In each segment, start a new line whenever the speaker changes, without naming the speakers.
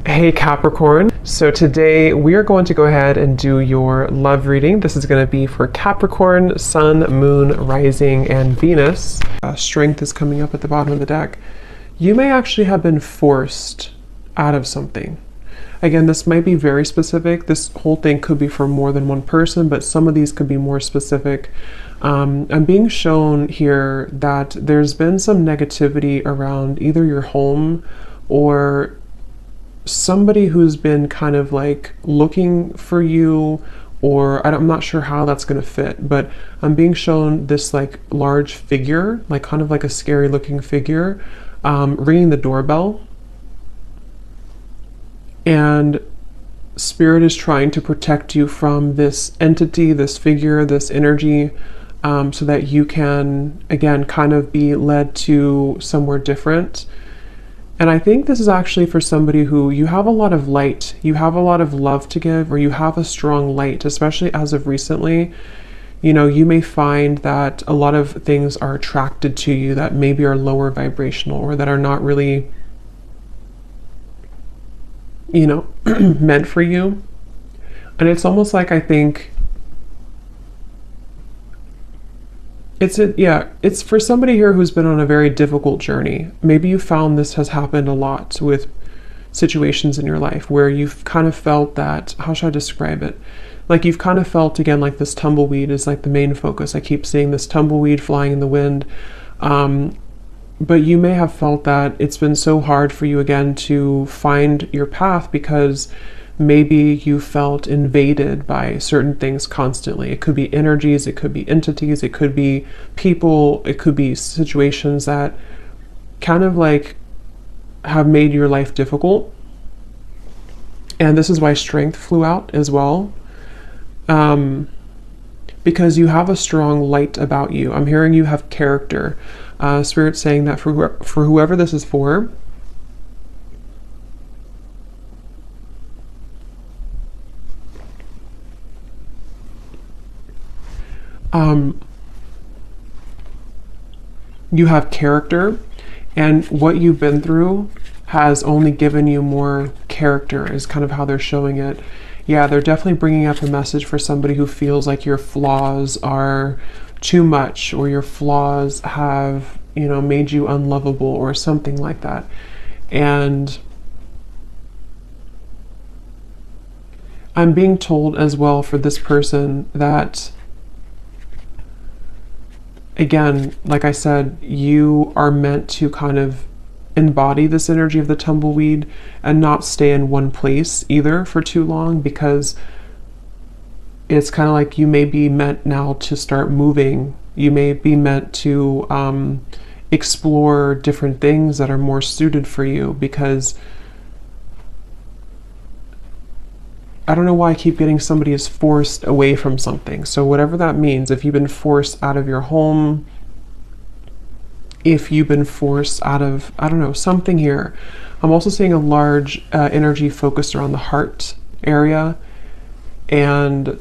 Hey Capricorn. So today we are going to go ahead and do your love reading. This is going to be for Capricorn, Sun, Moon, Rising, and Venus. Strength is coming up at the bottom of the deck. You may actually have been forced out of something. Again, this might be very specific. This whole thing could be for more than one person, but some of these could be more specific. I'm being shown here that there's been some negativity around either your home or somebody who's been kind of like looking for you, or I'm not sure how that's going to fit, but I'm being shown this like large figure, like kind of like a scary looking figure, ringing the doorbell. And Spirit is trying to protect you from this entity, this figure, this energy, so that you can, again, kind of be led to somewhere different. And I think this is actually for somebody who you have a lot of light, you have a lot of love to give, or you have a strong light, especially as of recently. You know, you may find that a lot of things are attracted to you that maybe are lower vibrational or that are not really, you know, meant for you. And it's almost like, I think it's for somebody here who's been on a very difficult journey. Maybe you found this has happened a lot with situations in your life where you've kind of felt that, how should I describe it? Like you've kind of felt, again, like this tumbleweed is like the main focus. I keep seeing this tumbleweed flying in the wind. But you may have felt that it's been so hard for you again to find your path because maybe you felt invaded by certain things constantly. It could be energies, it could be entities, it could be people, it could be situations that kind of like have made your life difficult. And this is why strength flew out as well. Because you have a strong light about you. I'm hearing you have character. Spirit saying that for whoever this is for, you have character, and what you've been through has only given you more character, is kind of how they're showing it. Yeah, they're definitely bringing up a message for somebody who feels like your flaws are too much, or your flaws have, you know, made you unlovable or something like that. And I'm being told as well for this person that, again, like I said, you are meant to kind of embody this energy of the tumbleweed and not stay in one place either for too long, because it's kind of like you may be meant now to start moving. You may be meant to explore different things that are more suited for you, because I don't know why I keep getting somebody is forced away from something. So whatever that means, if you've been forced out of your home, if you've been forced out of, I don't know, something here. I'm also seeing a large energy focused around the heart area. And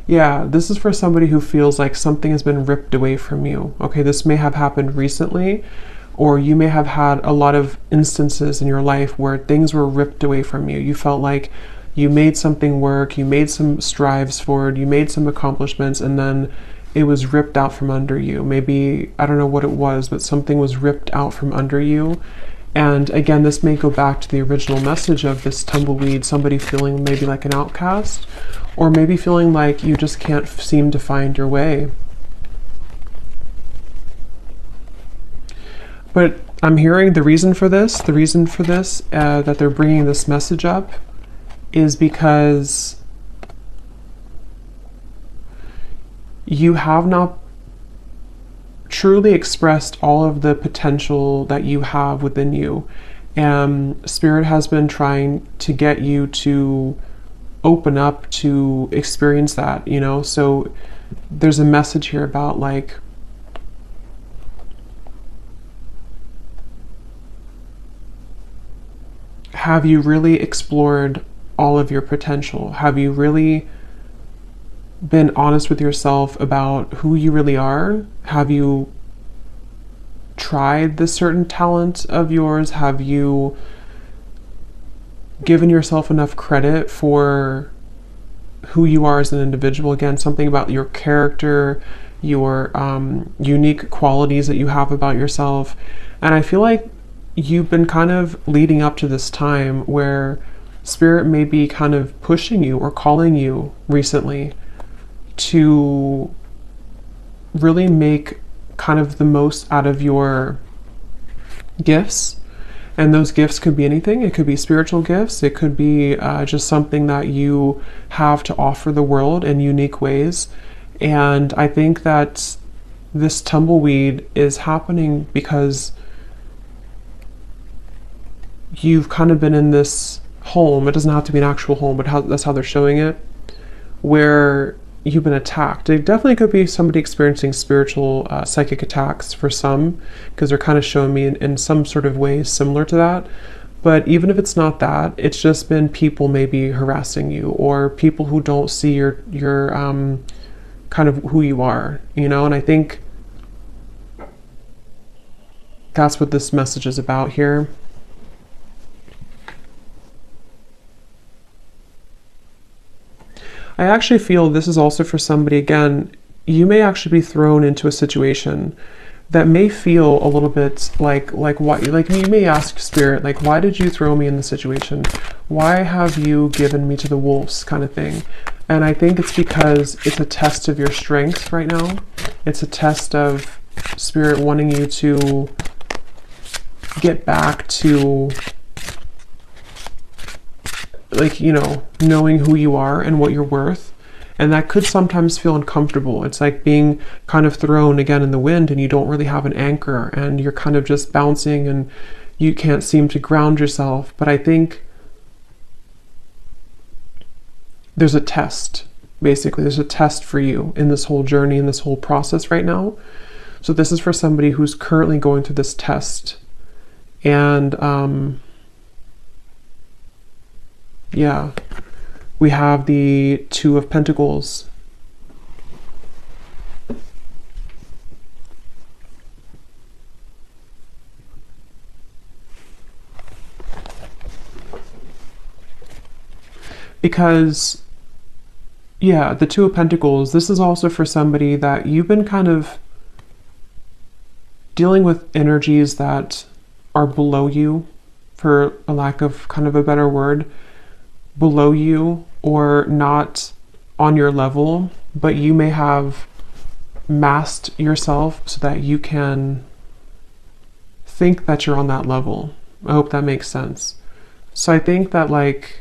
yeah, this is for somebody who feels like something has been ripped away from you. Okay, this may have happened recently, or you may have had a lot of instances in your life where things were ripped away from you. You felt like you made something work, you made some strives forward, you made some accomplishments, and then it was ripped out from under you. Maybe, I don't know what it was, but something was ripped out from under you. And again, this may go back to the original message of this tumbleweed, somebody feeling maybe like an outcast, or maybe feeling like you just can't seem to find your way. But I'm hearing the reason for this, that they're bringing this message up, is because you have not truly expressed all of the potential that you have within you. And Spirit has been trying to get you to open up to experience that, you know? So there's a message here about like, have you really explored all of your potential? Have you really been honest with yourself about who you really are? Have you tried this certain talent of yours? Have you given yourself enough credit for who you are as an individual? Again, something about your character, your unique qualities that you have about yourself. And I feel like you've been kind of leading up to this time where Spirit may be kind of pushing you or calling you recently to really make kind of the most out of your gifts. And those gifts could be anything. It could be spiritual gifts. It could be just something that you have to offer the world in unique ways. And I think that this tumbleweed is happening because you've kind of been in this home. It doesn't have to be an actual home, but that's how they're showing it, where you've been attacked. It definitely could be somebody experiencing spiritual psychic attacks for some, because they're kind of showing me in some sort of ways similar to that. But even if it's not that, it's just been people maybe harassing you, or people who don't see your kind of who you are, you know. And I think that's what this message is about here. I actually feel this is also for somebody, again, you may actually be thrown into a situation that may feel a little bit like what, like you may ask Spirit, like, why did you throw me in this situation? Why have you given me to the wolves, kind of thing? And I think it's because it's a test of your strength right now. It's a test of Spirit wanting you to get back to, like, you know, knowing who you are and what you're worth. And that could sometimes feel uncomfortable. It's like being kind of thrown again in the wind and you don't really have an anchor and you're kind of just bouncing and you can't seem to ground yourself. But I think there's a test, basically. There's a test for you in this whole journey, in this whole process right now. So this is for somebody who's currently going through this test. And yeah, we have the Two of Pentacles. Because, yeah, the Two of Pentacles, this is also for somebody that you've been kind of dealing with energies that are below you, for a lack of kind of a better word, below you or not on your level, but you may have masked yourself so that you can think that you're on that level. I hope that makes sense. So I think that, like,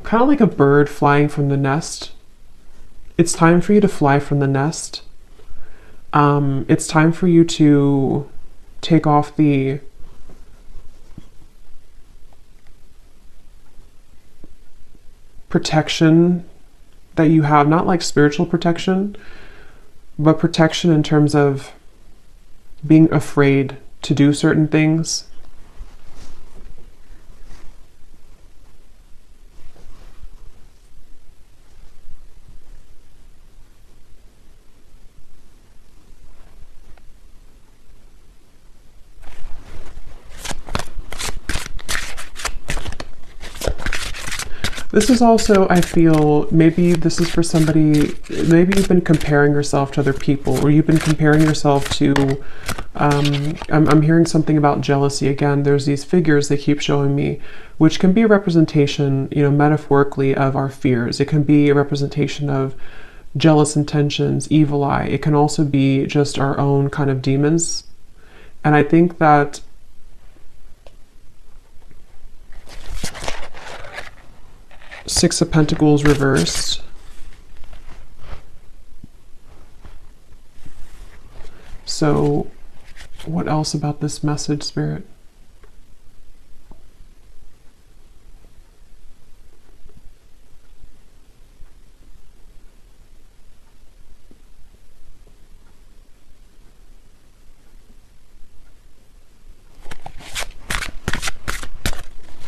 kind of like a bird flying from the nest, it's time for you to fly from the nest. It's time for you to take off the protection that you have, not like spiritual protection, but protection in terms of being afraid to do certain things. This is also, I feel, maybe this is for somebody, maybe you've been comparing yourself to other people, or you've been comparing yourself to, I'm hearing something about jealousy again. There's these figures they keep showing me, which can be a representation, you know, metaphorically of our fears. It can be a representation of jealous intentions, evil eye. It can also be just our own kind of demons. And I think that Six of Pentacles reversed. So what else about this message, Spirit?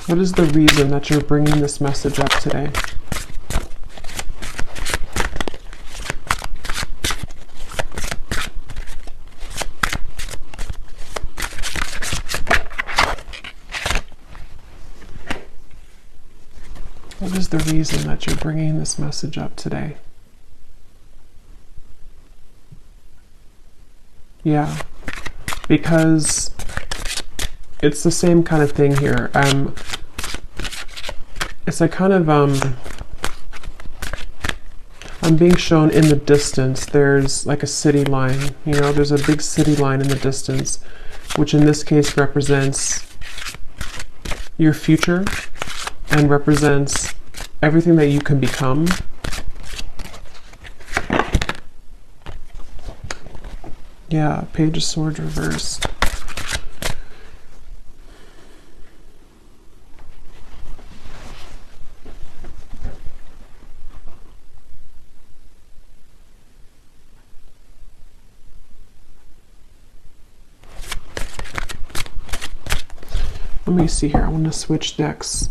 What is the reason that you're bringing this message up today? What is the reason that you're bringing this message up today? Yeah, because it's the same kind of thing here. It's like kind of, I'm being shown in the distance, there's like a city line, you know, there's a big city line in the distance, which in this case represents your future and represents everything that you can become. Yeah, Page of Swords reversed. Let me see here. I want to switch decks.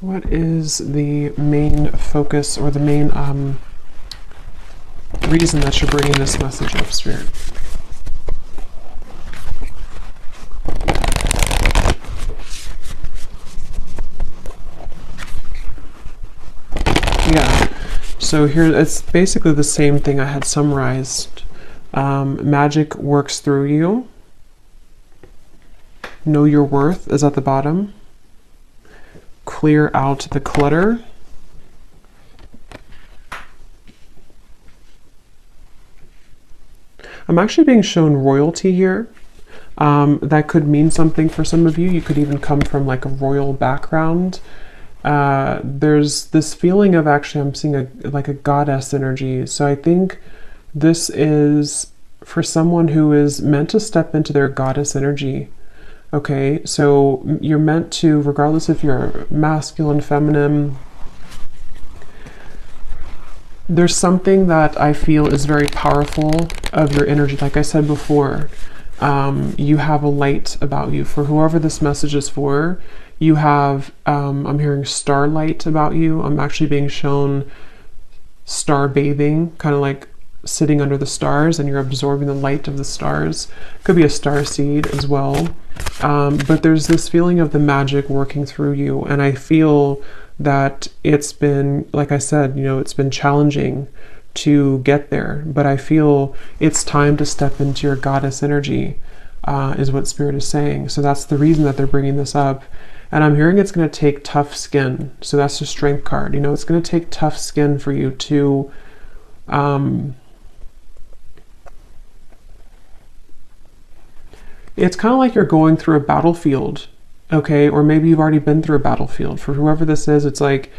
What is the main focus or the main reason that you're bringing this message up, Spirit? Yeah. So here it's basically the same thing I had summarized. Magic works through you. Know your worth is at the bottom. Clear out the clutter. I'm actually being shown royalty here. That could mean something for some of you. You could even come from like a royal background. There's this feeling of actually I'm seeing like a goddess energy. So I think this is for someone who is meant to step into their goddess energy. Okay, so you're meant to, regardless if you're masculine, feminine, there's something that I feel is very powerful of your energy. Like I said before, you have a light about you. For whoever this message is for, you have, I'm hearing starlight about you. I'm actually being shown star bathing, kind of like sitting under the stars and you're absorbing the light of the stars. Could be a star seed as well. But there's this feeling of the magic working through you. And I feel that it's been, like I said, you know, it's been challenging to get there, but I feel it's time to step into your goddess energy, is what Spirit is saying. So that's the reason that they're bringing this up. And I'm hearing it's going to take tough skin. So that's the Strength card. You know, it's going to take tough skin for you to, it's kind of like you're going through a battlefield, okay? Or maybe you've already been through a battlefield. For whoever this is, it's like,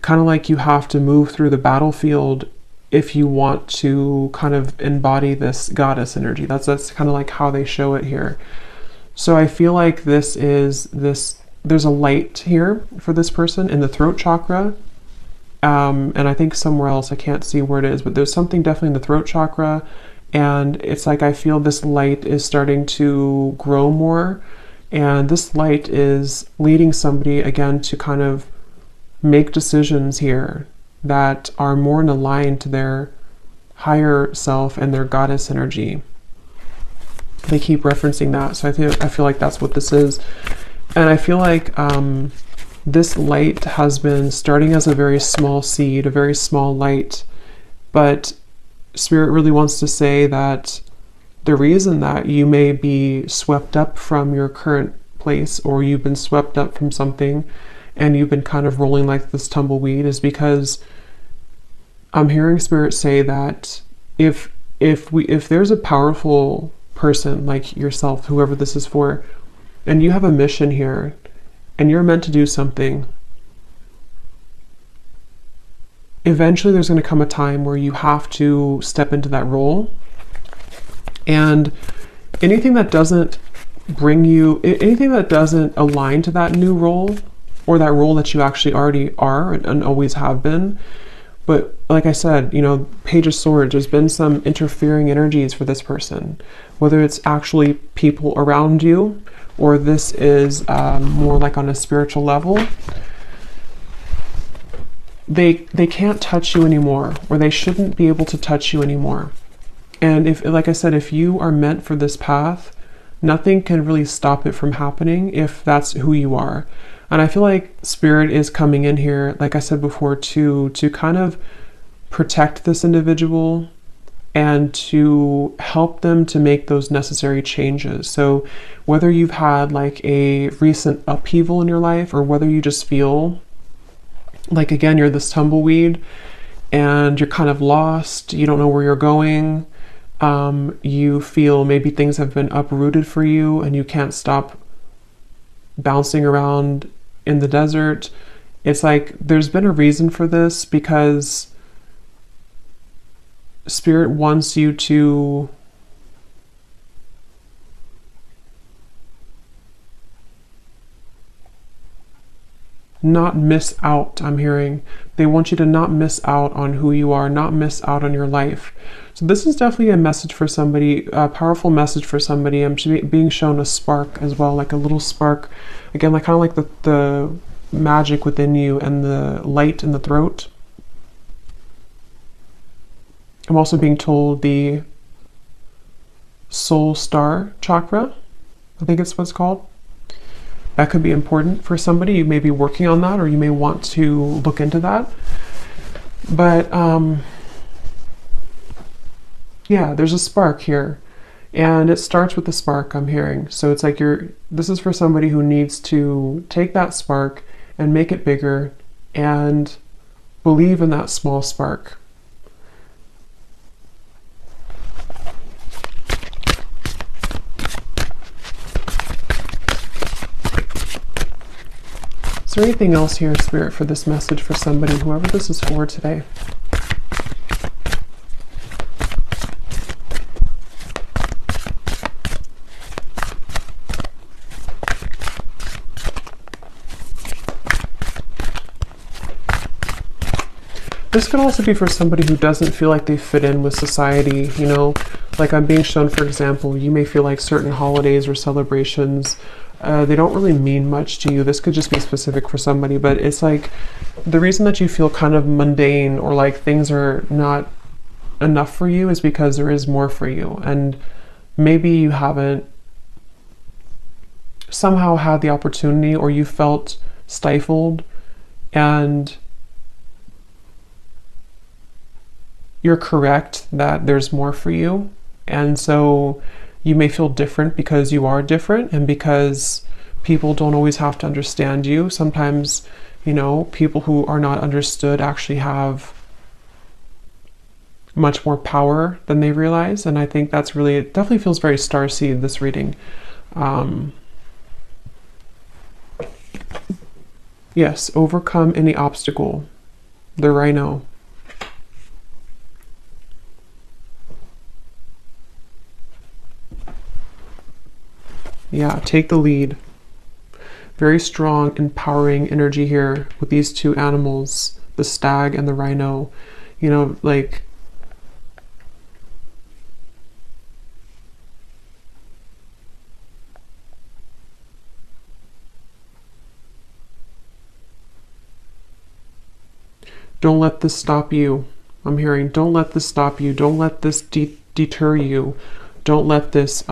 kind of like you have to move through the battlefield if you want to kind of embody this goddess energy. That's kind of like how they show it here. So I feel like there's a light here for this person in the throat chakra. And I think somewhere else, I can't see where it is, but there's something definitely in the throat chakra. And it's like I feel this light is starting to grow more. And this light is leading somebody, again, to kind of make decisions here that are more in line to their higher self and their goddess energy. They keep referencing that. So I feel like that's what this is. And I feel like this light has been starting as a very small seed, a very small light, but Spirit really wants to say that the reason that you may be swept up from your current place, or you've been swept up from something and you've been kind of rolling like this tumbleweed, is because I'm hearing Spirit say that if there's a powerful person like yourself, whoever this is for, and you have a mission here and you're meant to do something, eventually there's going to come a time where you have to step into that role. And anything that doesn't bring you, anything that doesn't align to that new role, or that role that you actually already are and always have been. But like I said, you know, Page of Swords, there's been some interfering energies for this person, whether it's actually people around you, or this is more like on a spiritual level. They can't touch you anymore, or they shouldn't be able to touch you anymore. And if, like I said, if you are meant for this path, nothing can really stop it from happening if that's who you are. And I feel like Spirit is coming in here, like I said before, to kind of protect this individual and to help them to make those necessary changes. So whether you've had like a recent upheaval in your life, or whether you just feel like, again, you're this tumbleweed and you're kind of lost, you don't know where you're going, you feel maybe things have been uprooted for you and you can't stop bouncing around in the desert. It's like there's been a reason for this, because Spirit wants you to not miss out. I'm hearing they want you to not miss out on who you are, not miss out on your life. So this is definitely a message for somebody, a powerful message for somebody. I'm being shown a spark as well, like a little spark, again, like kind of like the magic within you and the light in the throat. I'm also being told the soul star chakra, I think it's what it's called. That could be important for somebody. You may be working on that, or you may want to look into that. But yeah, there's a spark here, and it starts with the spark, I'm hearing. So it's like this is for somebody who needs to take that spark and make it bigger and believe in that small spark. Is there anything else here, Spirit, for this message for somebody, whoever this is for today? This could also be for somebody who doesn't feel like they fit in with society, you know? Like I'm being shown, for example, you may feel like certain holidays or celebrations, they don't really mean much to you. This could just be specific for somebody, but it's like the reason that you feel kind of mundane, or like things are not enough for you, is because there is more for you. And maybe you haven't somehow had the opportunity, or you felt stifled, and you're correct that there's more for you. And so you may feel different because you are different, and because people don't always have to understand you. Sometimes, you know, people who are not understood actually have much more power than they realize. And I think that's really, it definitely feels very starseed, this reading. Yes, overcome any obstacle. The Rhino. Yeah, take the lead. Very strong, empowering energy here with these two animals, the stag and the rhino. You know, like, don't let this stop you. I'm hearing, don't let this stop you. Don't let this deter you. Don't let this,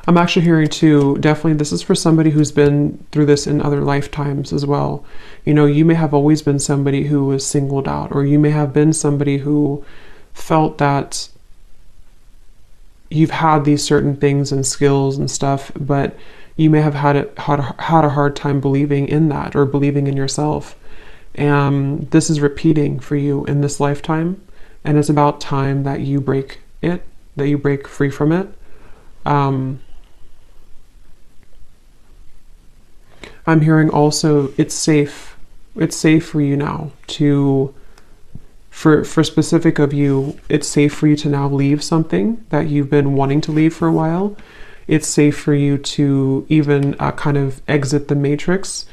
I'm actually hearing too, definitely this is for somebody who's been through this in other lifetimes as well. You know, you may have always been somebody who was singled out, or you may have been somebody who felt that you've had these certain things and skills and stuff, but you may have had a hard time believing in that, or believing in yourself. And this is repeating for you in this lifetime, and it's about time that you break it, that you break free from it. I'm hearing also it's safe for you now to, for specific of you, it's safe for you to now leave something that you've been wanting to leave for a while. It's safe for you to even kind of exit the matrix.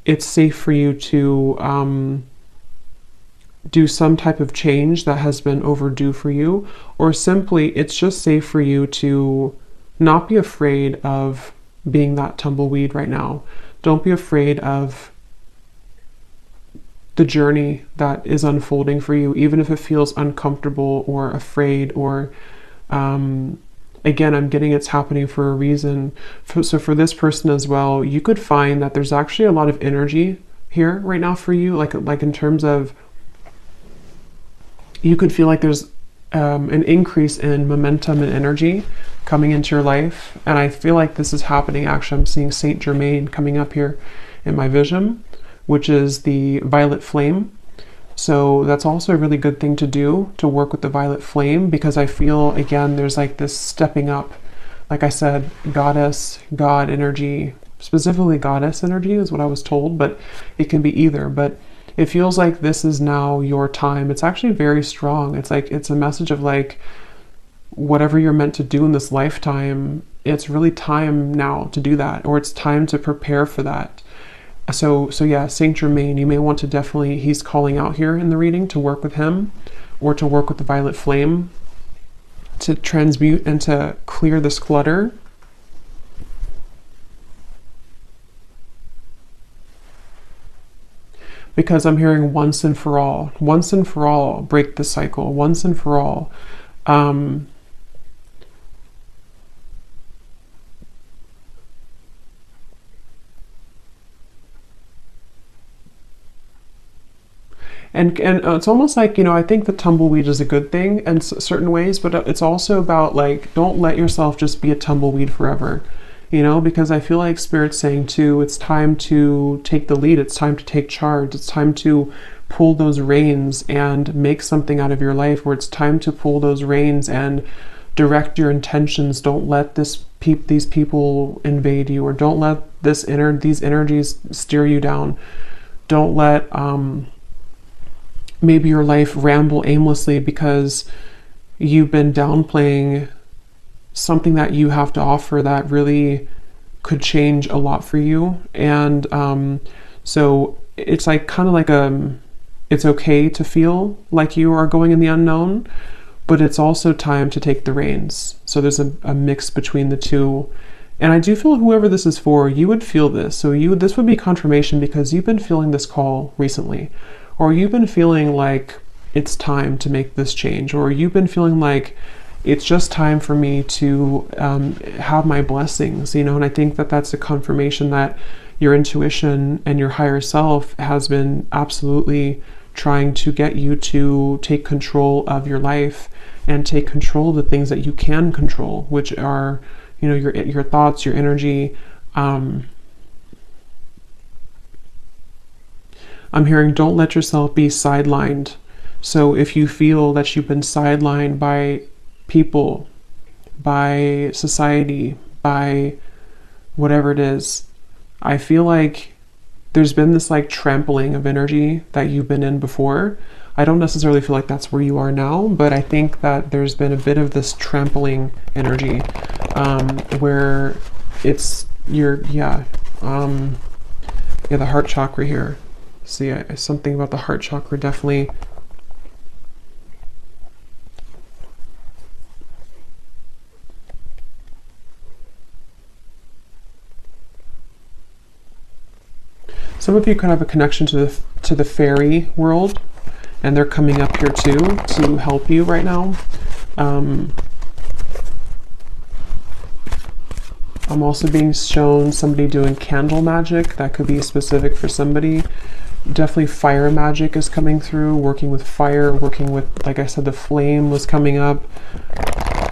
It's safe for you to do some type of change that has been overdue for you, or simply it's just safe for you to not be afraid of being that tumbleweed right now. Don't be afraid of the journey that is unfolding for you, even if it feels uncomfortable or afraid or again, I'm getting it's happening for a reason. So for this person as well, you could find that there's actually a lot of energy here right now for you, like in terms of, you could feel like there's an increase in momentum and energy coming into your life. And I feel like this is happening. Actually, I'm seeing Saint Germain coming up here in my vision, which is the violet flame. So that's also a really good thing to do, to work with the violet flame, because I feel, again, there's like this stepping up. Like I said, goddess, God energy, specifically goddess energy is what I was told, but it can be either. But it feels like this is now your time. It's actually very strong. It's like, it's a message of like, whatever you're meant to do in this lifetime, it's really time now to do that, or it's time to prepare for that. So yeah, Saint Germain, you may want to definitely, he's calling out here in the reading to work with him, or to work with the violet flame, to transmute and to clear this clutter. Because I'm hearing once and for all, break the cycle, once and for all. And it's almost like, I think the tumbleweed is a good thing in certain ways, but it's also about like, don't let yourself just be a tumbleweed forever, because I feel like Spirit's saying too, it's time to take the lead. It's time to take charge. It's time to pull those reins and make something out of your life, where it's time to pull those reins and direct your intentions. Don't let these people invade you, or don't let these energies steer you down. Don't let, maybe your life ramble aimlessly because you've been downplaying something that you have to offer that really could change a lot for you. And so it's like kind of like it's okay to feel like you are going in the unknown, but it's also time to take the reins. So there's a mix between the two. And I do feel whoever this is for, you would feel this. So this would be confirmation, because you've been feeling this call recently. Or you've been feeling like it's time to make this change, or you've been feeling like it's just time for me to have my blessings, and I think that that's a confirmation that your intuition and your higher self has been absolutely trying to get you to take control of your life and take control of the things that you can control, which are, your thoughts, your energy. I'm hearing, don't let yourself be sidelined. So if you feel that you've been sidelined by people, by society, by whatever it is, I feel like there's been this like trampling of energy that you've been in before. I don't necessarily feel like that's where you are now, but I think that there's been a bit of this trampling energy, where it's the heart chakra here. See, something about the heart chakra definitely. Some of you could have a connection to the fairy world, and they're coming up here too to help you right now. I'm also being shown somebody doing candle magic. That could be specific for somebody. Definitely fire magic is coming through, working with fire, working with, like I said, the flame was coming up.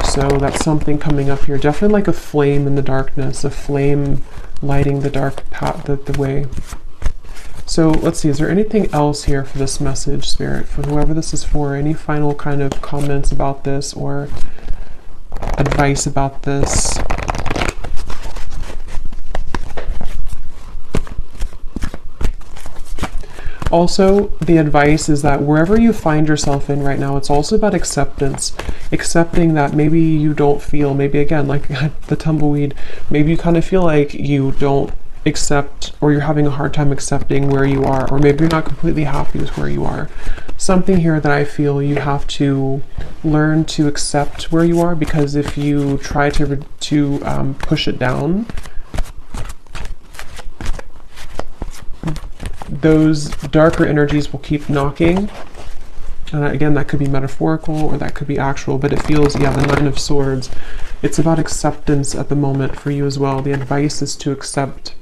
So that's something coming up here. Definitely like a flame in the darkness, a flame lighting the dark path, the way. So let's see, is there anything else here for this message, Spirit, for whoever this is for? Any final kind of comments about this or advice about this? Also, the advice is that wherever you find yourself in right now, it's also about acceptance. Accepting that maybe you don't feel, maybe again, like the tumbleweed, maybe you kind of feel like you don't accept, or you're having a hard time accepting where you are, or maybe you're not completely happy with where you are. Something here that I feel you have to learn to accept where you are, because if you try to push it down, those darker energies will keep knocking And again, that could be metaphorical or that could be actual, but it feels, yeah, the Nine of Swords. It's about acceptance at the moment for you as well. The advice is to accept.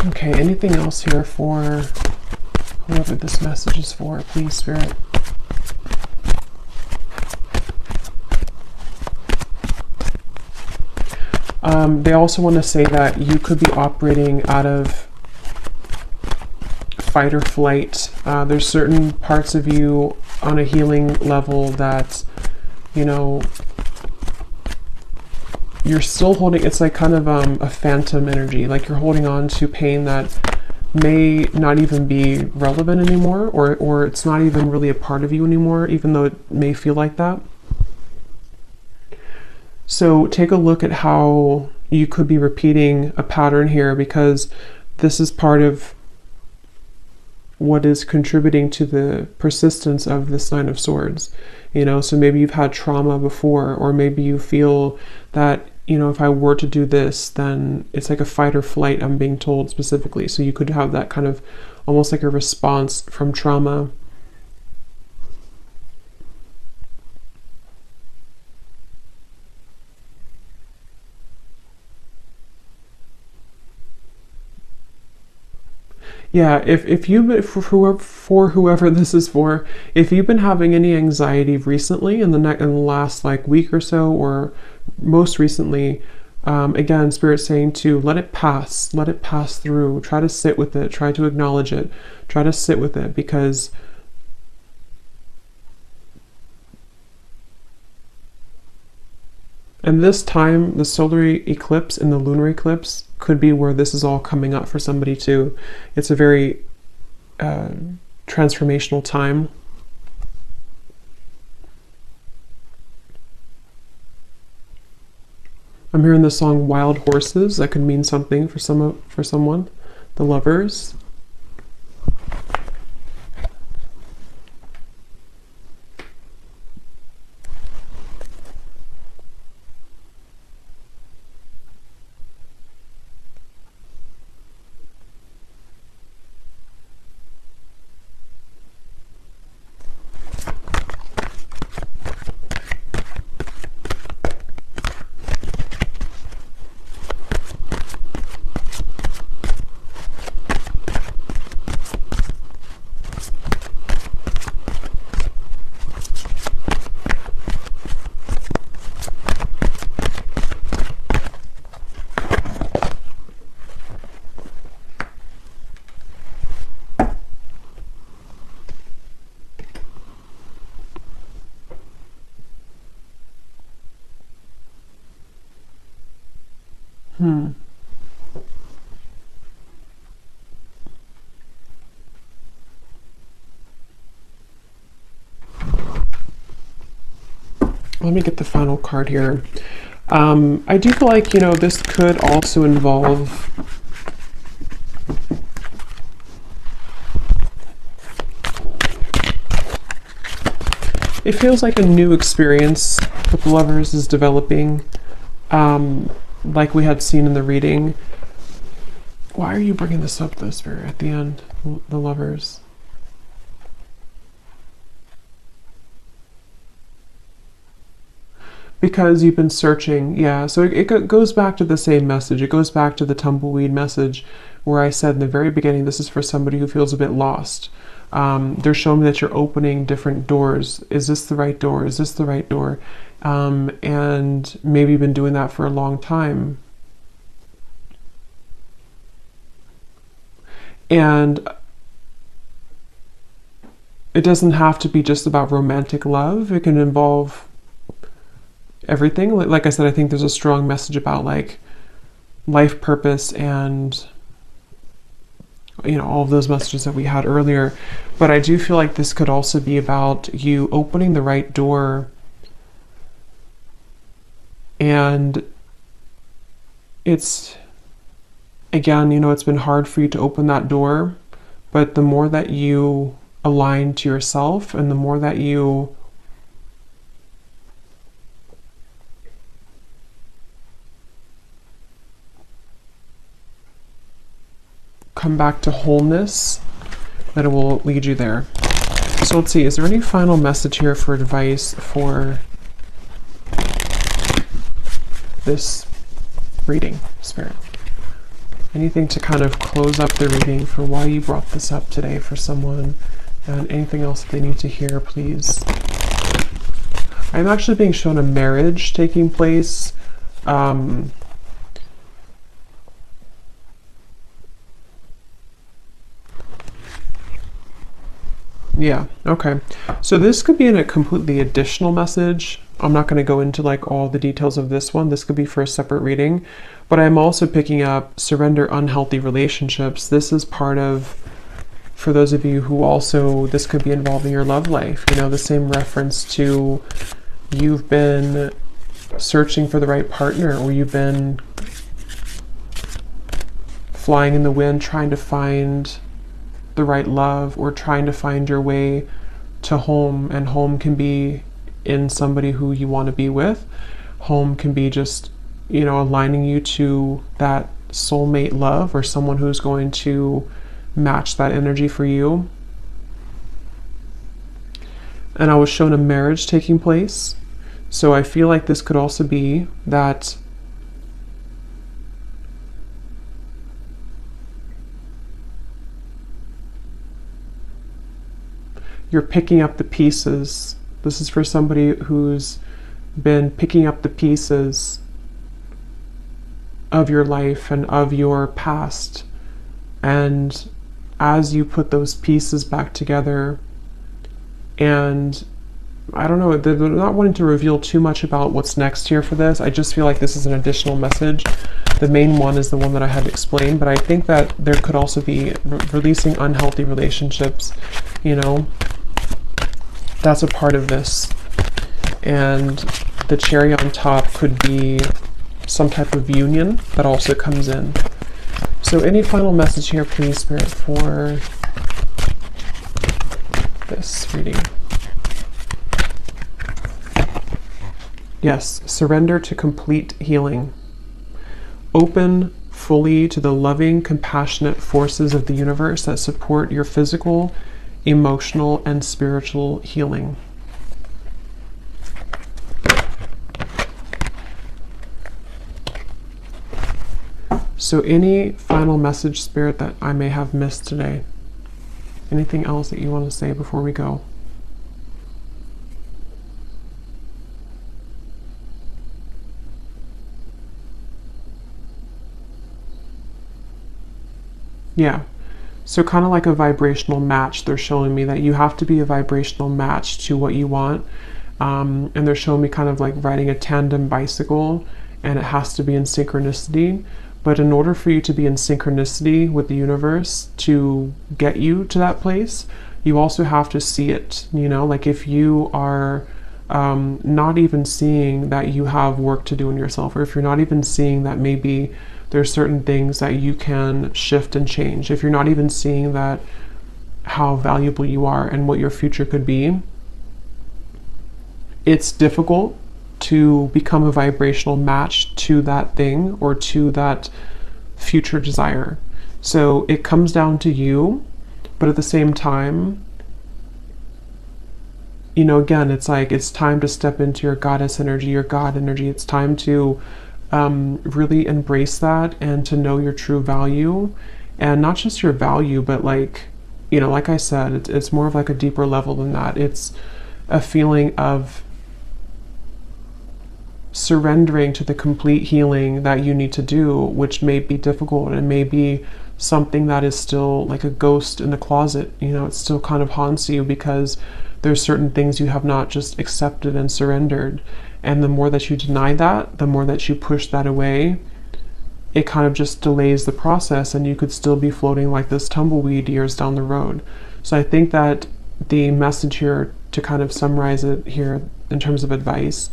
Okay, anything else here for whoever this message is for, please, Spirit? They also want to say that you could be operating out of fight or flight. There's certain parts of you on a healing level that, you know, you're still holding. It's like kind of a phantom energy, like you're holding on to pain that may not even be relevant anymore, or it's not even really a part of you anymore, even though it may feel like that. So take a look at how you could be repeating a pattern here, because this is part of what is contributing to the persistence of this Nine of Swords. You know, so maybe you've had trauma before, or maybe you feel that, you know, if I were to do this, then it's like a fight or flight, I'm being told specifically. So you could have that kind of almost like a response from trauma. Yeah, if you, for whoever this is for, if you've been having any anxiety recently in the last like week or so, or most recently, again, Spirit's saying to let it pass through, try to sit with it, try to acknowledge it, try to sit with it, because and this time, the solar eclipse and the lunar eclipse could be where this is all coming up for somebody too. It's a very transformational time. I'm hearing the song Wild Horses. That could mean something for someone. The Lovers. Let me get the final card here. I do feel like, you know, this could also involve it feels like a new experience with the Lovers is developing, like we had seen in the reading. Why are you bringing this up, though, Spirit, at the end? The Lovers. Because you've been searching, yeah. So it goes back to the same message. It goes back to the tumbleweed message where I said in the very beginning, this is for somebody who feels a bit lost. They're showing me that you're opening different doors. Is this the right door? Is this the right door? And maybe you've been doing that for a long time. And it doesn't have to be just about romantic love. It can involve everything. Like I said, I think there's a strong message about like life purpose and, you know, all of those messages that we had earlier. But I do feel like this could also be about you opening the right door. And it's, again, you know, it's been hard for you to open that door, but the more that you aligned to yourself, and the more that you come back to wholeness, that it will lead you there. So let's see, is there any final message here for advice for this reading, Spirit? Anything to kind of close up the reading for why you brought this up today for someone, and anything else that they need to hear, please? I'm actually being shown a marriage taking place. Yeah, okay. So this could be in a completely additional message. I'm not going to go into like all the details of this one. This could be for a separate reading. But I'm also picking up surrender unhealthy relationships. This is part of, for those of you who also, this could be involving your love life. You know, the same reference to you've been searching for the right partner, or you've been flying in the wind trying to find the right love, or trying to find your way to home. And home can be in somebody who you want to be with. Home can be just, you know, aligning you to that soulmate love, or someone who's going to match that energy for you. And I was shown a marriage taking place. So I feel like this could also be that you're picking up the pieces. This is for somebody who's been picking up the pieces of your life and of your past. And as you put those pieces back together, and I don't know, they're not wanting to reveal too much about what's next here for this. I just feel like this is an additional message. The main one is the one that I had explained, but I think that there could also be releasing unhealthy relationships, you know. That's a part of this. And the cherry on top could be some type of union that also comes in. So any final message here, please, Spirit, for this reading? Yes, surrender to complete healing. Open fully to the loving, compassionate forces of the universe that support your physical, emotional, and spiritual healing. So any final message, Spirit, that I may have missed today? Anything else that you want to say before we go? Yeah. So kind of like a vibrational match. They're showing me that you have to be a vibrational match to what you want. And they're showing me kind of like riding a tandem bicycle, and it has to be in synchronicity. But in order for you to be in synchronicity with the universe to get you to that place, you also have to see it. You know, like if you are not even seeing that you have work to do in yourself, or if you're not even seeing that maybe there's certain things that you can shift and change, if you're not even seeing that how valuable you are and what your future could be, it's difficult to become a vibrational match to that thing or to that future desire. So it comes down to you, but at the same time, you know, again, it's like it's time to step into your goddess energy, your God energy. It's time to really embrace that and to know your true value, and not just your value, but like, you know, like I said, it's more of like a deeper level than that. It's a feeling of surrendering to the complete healing that you need to do, which may be difficult, and may be something that is still like a ghost in the closet. You know, it still kind of haunts you because there's certain things you have not just accepted and surrendered. And the more that you deny that, the more that you push that away, it kind of just delays the process, and you could still be floating like this tumbleweed years down the road. So I think that the message here, to kind of summarize it here in terms of advice,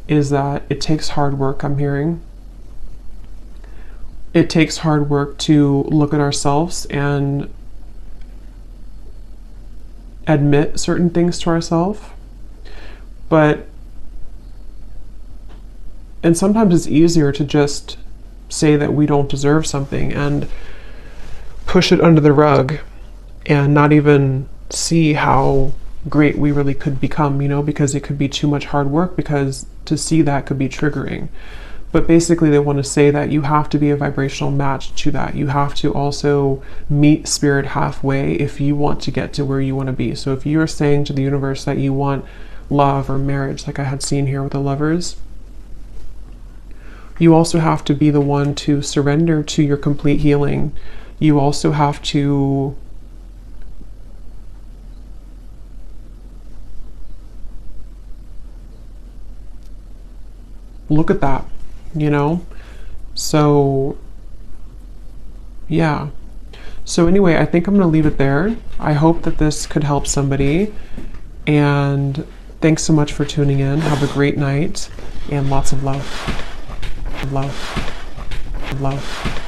is that it takes hard work. I'm hearing it takes hard work to look at ourselves and admit certain things to ourselves. And sometimes it's easier to just say that we don't deserve something and push it under the rug and not even see how great we really could become, you know, because it could be too much hard work, because to see that could be triggering. But basically they want to say that you have to be a vibrational match to that. You have to also meet spirit halfway if you want to get to where you want to be. So if you're saying to the universe that you want love or marriage, like I had seen here with the Lovers, you also have to be the one to surrender to your complete healing. You also have to look at that, you know? So, yeah. So anyway, I think I'm going to leave it there. I hope that this could help somebody. And thanks so much for tuning in. Have a great night and lots of love. Love. Love.